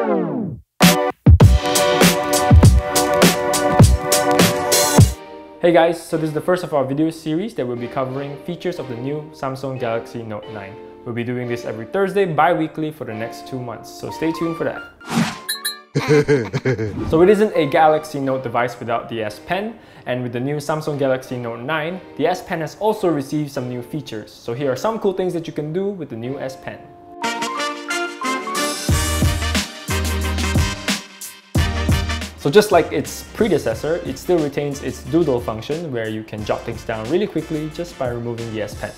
Hey guys, so this is the first of our video series that will be covering features of the new Samsung Galaxy Note 9. We'll be doing this every Thursday bi-weekly for the next 2 months, so stay tuned for that. So it isn't a Galaxy Note device without the S Pen, and with the new Samsung Galaxy Note 9, the S Pen has also received some new features. So here are some cool things that you can do with the new S Pen. So just like its predecessor, it still retains its doodle function where you can jot things down really quickly just by removing the S Pen.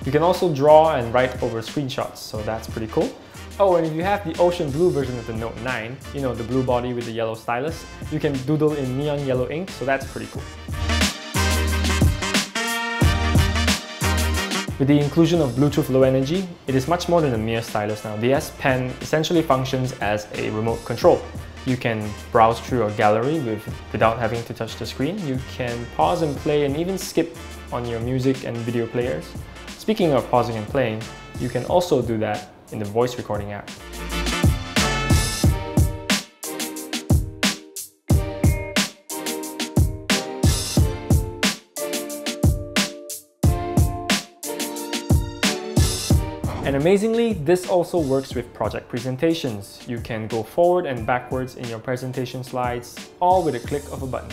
You can also draw and write over screenshots, so that's pretty cool. Oh, and if you have the ocean blue version of the Note 9, you know, the blue body with the yellow stylus, you can doodle in neon yellow ink, so that's pretty cool. With the inclusion of Bluetooth Low Energy, it is much more than a mere stylus now. The S Pen essentially functions as a remote control. You can browse through your gallery without having to touch the screen. You can pause and play and even skip on your music and video players. Speaking of pausing and playing, you can also do that in the voice recording app. And amazingly, this also works with project presentations. You can go forward and backwards in your presentation slides, all with a click of a button.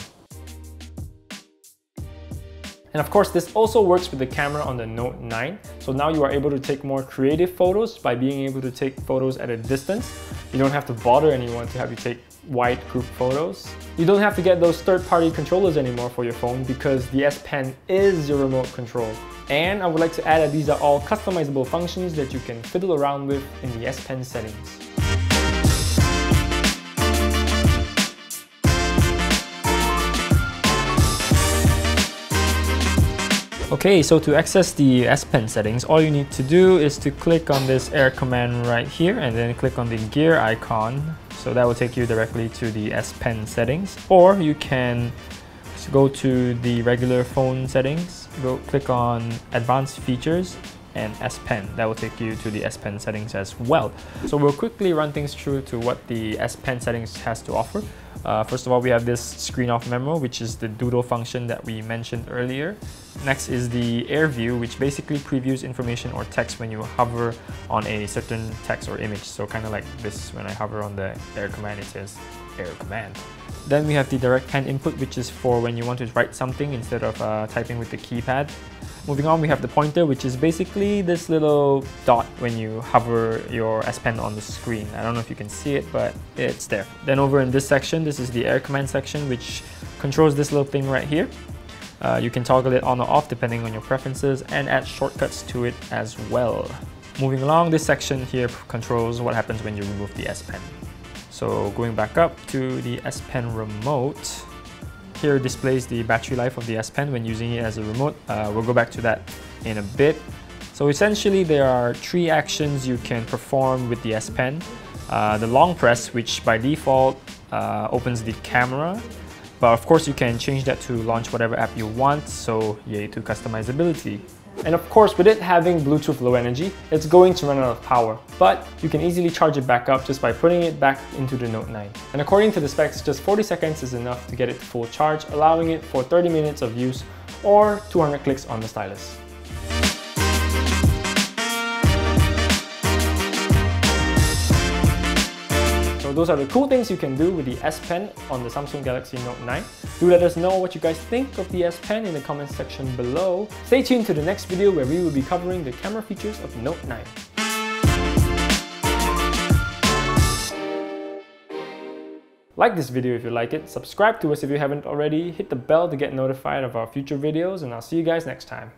And of course, this also works with the camera on the Note 9. So now you are able to take more creative photos by being able to take photos at a distance. You don't have to bother anyone to have you take wide group photos. You don't have to get those third-party controllers anymore for your phone because the S Pen is your remote control. And I would like to add that these are all customizable functions that you can fiddle around with in the S Pen settings. Okay, so to access the S Pen settings, all you need to do is to click on this air command right here and then click on the gear icon. So that will take you directly to the S Pen settings. Or you can go to the regular phone settings, click on advanced features and S Pen. That will take you to the S Pen settings as well. So we'll quickly run things through to what the S Pen settings has to offer. First of all, we have this screen off memo, which is the doodle function that we mentioned earlier. Next is the air view, which basically previews information or text when you hover on a certain text or image. So kind of like this, when I hover on the air command, it says air command. Then we have the direct pen input, which is for when you want to write something instead of typing with the keypad. Moving on, we have the pointer, which is basically this little dot when you hover your S Pen on the screen. I don't know if you can see it, but it's there. Then over in this section, this is the air command section, which controls this little thing right here. You can toggle it on or off depending on your preferences and add shortcuts to it as well. Moving along, this section here controls what happens when you remove the S Pen. So going back up to the S Pen remote, here displays the battery life of the S Pen when using it as a remote. We'll go back to that in a bit. So essentially there are 3 actions you can perform with the S Pen. The long press, which by default opens the camera, but of course you can change that to launch whatever app you want, so yay to customizability. And of course, with it having Bluetooth Low Energy, it's going to run out of power, but you can easily charge it back up just by putting it back into the Note 9. And according to the specs, just 40 seconds is enough to get it to full charge, allowing it for 30 minutes of use or 200 clicks on the stylus. So those are the cool things you can do with the S Pen on the Samsung Galaxy Note 9. Do let us know what you guys think of the S Pen in the comments section below. Stay tuned to the next video where we will be covering the camera features of Note 9. Like this video if you like it, subscribe to us if you haven't already, hit the bell to get notified of our future videos, and I'll see you guys next time.